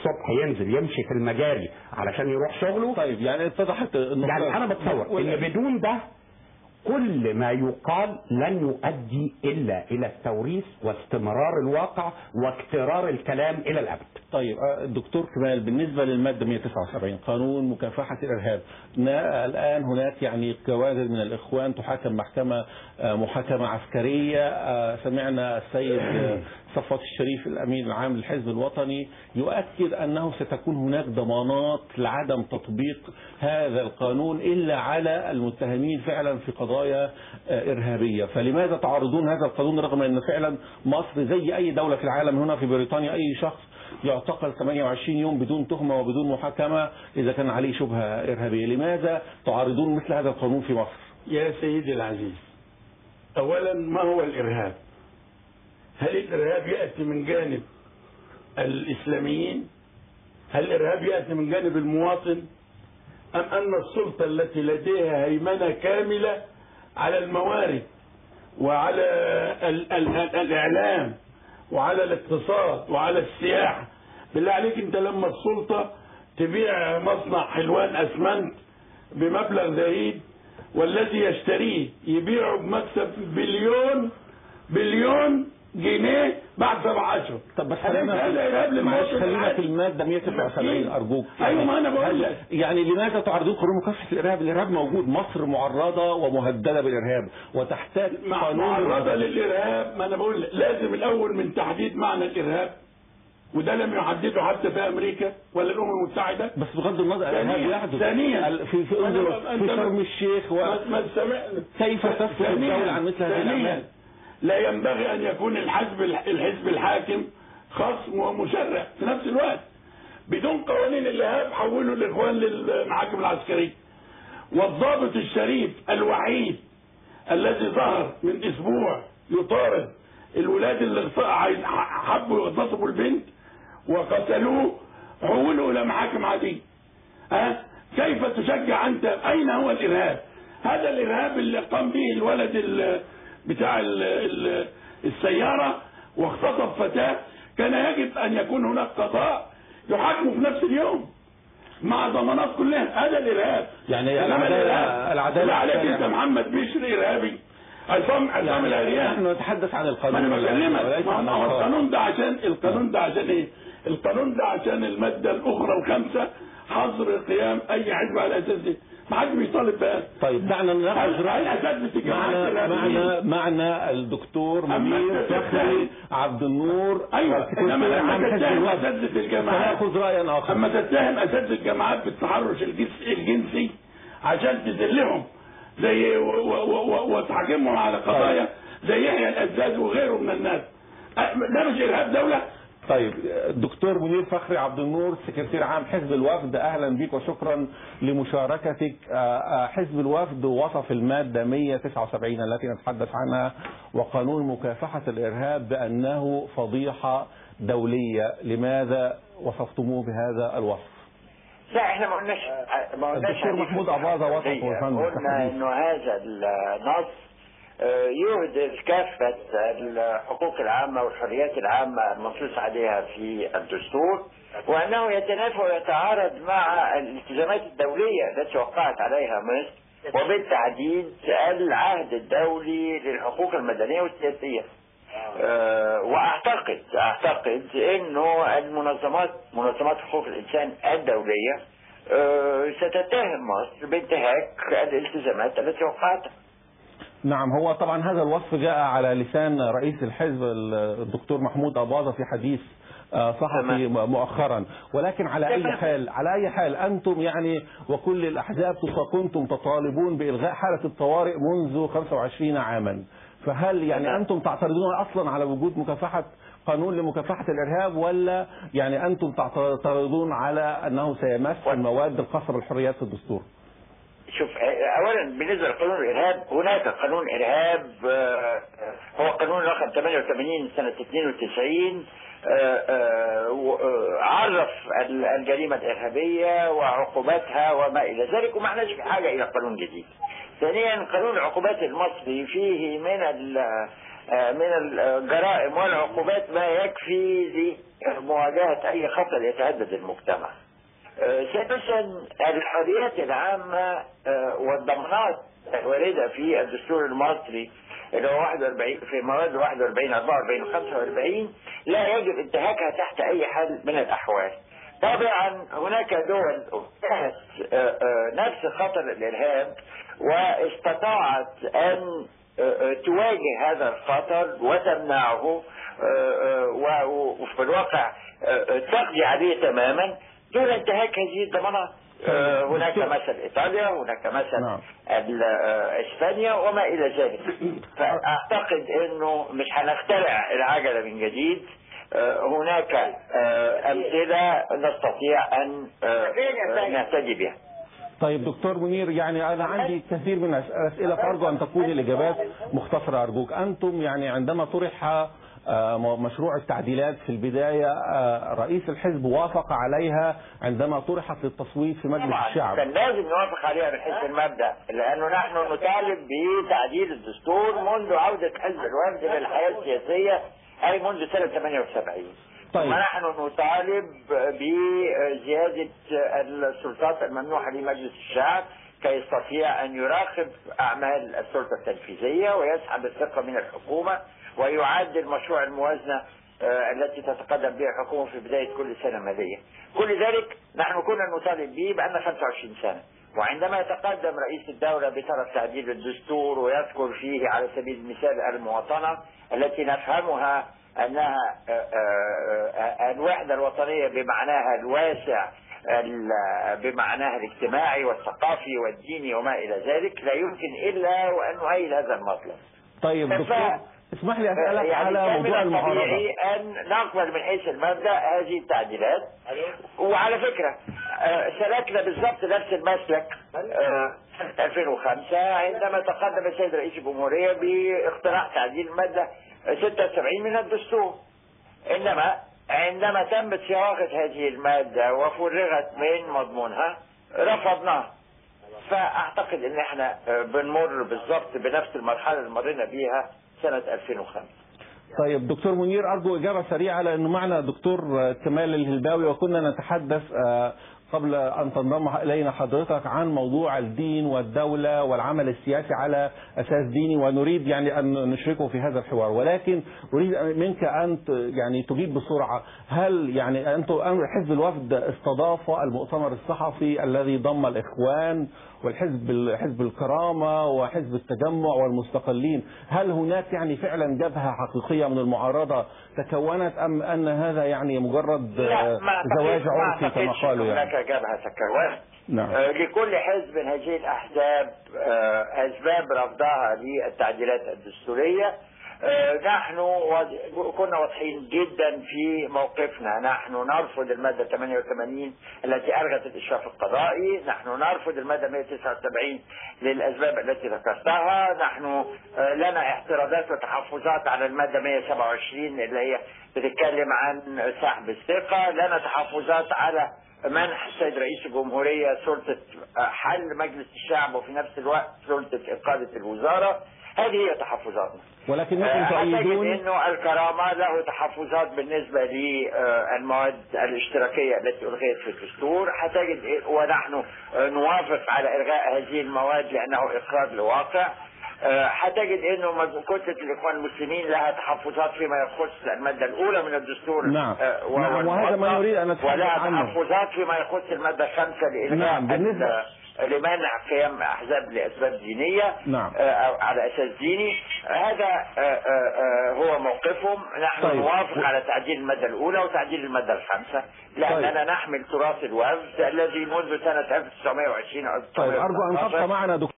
الصبح ينزل يمشي في المجاري علشان يروح شغله. طيب يعني اتضحت يعني انا بتصور ان بدون ده كل ما يقال لن يؤدي إلا إلى التوريث واستمرار الواقع واكترار الكلام إلى الأبد. طيب الدكتور كمال، بالنسبة للمادة 179 قانون مكافحة الإرهاب، الآن هناك يعني كوادر من الإخوان تحاكم محاكمة عسكرية. سمعنا السيد صفوت الشريف الأمين العام للحزب الوطني يؤكد أنه ستكون هناك ضمانات لعدم تطبيق هذا القانون إلا على المتهمين فعلا في قضايا إرهابية. فلماذا تعارضون هذا القانون رغم أن فعلا مصر زي أي دولة في العالم، هنا في بريطانيا أي شخص يعتقل 28 يوم بدون تهمة وبدون محاكمة إذا كان عليه شبهة إرهابية؟ لماذا تعارضون مثل هذا القانون في مصر؟ يا سيدي العزيز، أولا ما هو الإرهاب؟ هل الإرهاب يأتي من جانب الإسلاميين؟ هل الإرهاب يأتي من جانب المواطن؟ أم أن السلطة التي لديها هيمنة كاملة على الموارد وعلى الإعلام وعلى الاقتصاد وعلى السياحة؟ بالله عليك، انت لما السلطة تبيع مصنع حلوان أسمنت بمبلغ زهيد والذي يشتريه يبيعه بمكسب بليون جنيه بعد 7 أشهر. طب بس خلينا في المادة 179 أرجوك. أيوة، ما أنا بقول لك يعني لماذا تعرضون قانون مكافحة الإرهاب؟ الإرهاب موجود، مصر معرضة ومهددة بالإرهاب وتحتاج قانون معرضة للإرهاب. ما أنا بقول لازم الأول من تحديد معنى الإرهاب، وده لم يحدده حتى في أمريكا ولا الأمم المتحدة. بس بغض النظر الإرهاب يحدث ثانيا في شرم الشيخ كيف تسمع الدولة عن مثل هذه الأعمال؟ لا ينبغي أن يكون الحزب الحاكم خصم ومشرع في نفس الوقت. بدون قوانين الإرهاب حولوا الإخوان للمحاكم العسكرية. والضابط الشريف الوحيد الذي ظهر من أسبوع يطارد الولاد اللي حبوا يغتصبوا البنت وقتلوه حولوا إلى محاكم عادية. كيف تشجع أنت؟ أين هو الإرهاب؟ هذا الإرهاب اللي قام به الولد بتاع السيارة واغتصب فتاة، كان يجب أن يكون هناك قضاء يحاكمه في نفس اليوم مع ضمانات كلها. هذا الإرهاب. يعني العدالة عليك أنت محمد بشر إرهابي، عصام العريان. نحن نتحدث عن القانون. أنا بكلمك. القانون ده عشان إيه؟ القانون ده عشان المادة الأخرى الخامسة حظر قيام أي حزب على أساس دي. ما حدش بيطالب بقى. طيب دعنا ناخذ معنا الدكتور منير فخري عبد النور. ايوه، انما لما تتهم اساتذه الجامعات سناخذ رايا اخر. اما تتهم اساتذه الجامعات بالتحرش الجنسي عشان تذلهم زي وتحاكمهم على قضايا زي يحيى الأزاز وغيره من الناس، ده مش ارهاب دوله؟ طيب الدكتور منير فخري عبد النور سكرتير عام حزب الوفد، اهلا بك وشكرا لمشاركتك. حزب الوفد وصف المادة 179 التي نتحدث عنها وقانون مكافحة الإرهاب بأنه فضيحة دولية، لماذا وصفتموه بهذا الوصف؟ لا، احنا ما قلناش الدكتور محمود أباظة وصفه. قلنا انه هذا النص يهدر كافة الحقوق العامة والحريات العامة المنصوص عليها في الدستور، وأنه يتنافى ويتعارض مع الالتزامات الدولية التي وقعت عليها مصر، وبالتحديد العهد الدولي للحقوق المدنية والسياسية. وأعتقد أنه منظمات حقوق الإنسان الدولية ستتهم مصر بانتهاك الالتزامات التي وقعتها. نعم، هو طبعا هذا الوصف جاء على لسان رئيس الحزب الدكتور محمود أباظة في حديث صحفي مؤخرا، ولكن على أي حال أنتم يعني وكل الأحزاب كنتم تطالبون بإلغاء حالة الطوارئ منذ 25 عاما، فهل يعني أنتم تعترضون أصلا على وجود قانون لمكافحة الإرهاب، ولا يعني أنتم تعترضون على أنه سيمس المواد الخاصة بالحريات في الدستور؟ شوف، اولا بالنسبه لقانون الارهاب، هناك قانون ارهاب هو قانون رقم 88 سنه 92 عرف الجريمه الارهابيه وعقوباتها وما الى ذلك، وما احناش بحاجه الى قانون جديد. ثانيا، قانون العقوبات المصري فيه من من الجرائم والعقوبات ما يكفي لمواجهة أي خطر يتهدد المجتمع. سادسا الحريات العامة والضمانات الواردة في الدستور المصري اللي هو 41 في مواد 41 44 45 لا يجب انتهاكها تحت أي حال من الأحوال. طبعا هناك دول انتهت نفس خطر الإرهاب واستطاعت أن تواجه هذا الخطر وتمنعه وفي الواقع تقضي عليه تماما دون انتهاك هذه الضمانات. هناك مثل ايطاليا، هناك مثل اسبانيا وما الى ذلك. فاعتقد انه مش هنخترع العجله من جديد. هناك امثله نستطيع ان نهتدي بها. طيب دكتور منير، يعني أنا عندي كثير من الأسئلة فأرجو أن تكون الإجابات مختصرة أرجوك. أنتم يعني عندما طرح مشروع التعديلات في البداية رئيس الحزب وافق عليها عندما طرحت للتصويت في مجلس الشعب. كان لازم نوافق عليها من حيث المبدأ، لأنه نحن نطالب بتعديل الدستور منذ عودة حزب الوفد للحياة السياسية أي منذ سنة 78. طيب. ونحن نطالب بزيادة السلطات الممنوحة لمجلس الشعب كي يستطيع أن يراقب أعمال السلطة التنفيذية ويسحب الثقة من الحكومة ويعدل مشروع الموازنة التي تتقدم بها الحكومة في بداية كل سنة مالية. كل ذلك نحن كنا نطالب به بأن 25 سنة. وعندما يتقدم رئيس الدولة بطلب تعديل الدستور ويذكر فيه على سبيل المثال المواطنة التي نفهمها أنها الوحدة الوطنية بمعناها الواسع بمعناها الاجتماعي والثقافي والديني وما إلى ذلك، لا يمكن إلا وأن نؤيد هذا المطلب. طيب دكتور اسمح لي أسألك يعني على موضوع المعارضة. طبيعي أن نقبل من حيث المبدأ هذه التعديلات. وعلى فكرة سلكنا بالضبط نفس المسلك 2005 عندما تقدم السيد رئيس الجمهورية باقتراح تعديل المادة 76 من الدستور. إنما عندما تمت صياغة هذه المادة وفرغت من مضمونها رفضناها. فأعتقد إن احنا بنمر بالضبط بنفس المرحلة اللي مرينا بيها سنة 2005. طيب دكتور منير أرجو إجابة سريعة لأنه معنا دكتور كمال الهلباوي وكنا نتحدث قبل أن تنضم إلينا حضرتك عن موضوع الدين والدولة والعمل السياسي على أساس ديني ونريد يعني أن نشركه في هذا الحوار، ولكن أريد منك أن يعني تجيب بسرعة. هل يعني أنتم حزب الوفد استضاف المؤتمر الصحفي الذي ضم الإخوان حزب الكرامة وحزب التجمع والمستقلين؟ هل هناك يعني فعلا جبهة حقيقية من المعارضة تكونت أم أن هذا يعني مجرد زواج عرفي كما قالوا؟ يعني هناك جبهة تكونت. نعم. لكل حزب من هذه الأحزاب أسباب رفضها للتعديلات الدستورية. نحن كنا واضحين جدا في موقفنا. نحن نرفض المادة 88 التي ألغت الإشراف القضائي. نحن نرفض المادة 179 للأسباب التي ذكرتها. نحن لنا اعتراضات وتحفظات على المادة 127 اللي هي بتتكلم عن سحب الثقة. لنا تحفظات على منح السيد رئيس الجمهورية سلطة حل مجلس الشعب وفي نفس الوقت سلطة إقالة الوزارة. هذه هي تحفظاتنا. ولكنكم تؤيدون انه الكرامة له تحفظات بالنسبة للمواد الاشتراكية التي ألغيت في الدستور. هتجد ونحن نوافق على إلغاء هذه المواد لأنه إقرار لواقع. هتجد انه كتلة الإخوان المسلمين لها تحفظات فيما يخص المادة الأولى من الدستور. نعم. وهذا ما نريد أن نتحدث عنه. ولها تحفظات فيما يخص المادة 5 لإلغاء لمنع قيام أحزاب لأسباب دينية. نعم. على أساس ديني. هذا هو موقفهم. نحن طيب. نوافق على تعديل المادة الأولى وتعديل المادة 5 لأننا طيب. نحمل تراث الوفد الذي منذ سنة 1920 أو 1919. طيب أرجو أن تبقى معنا دكتور.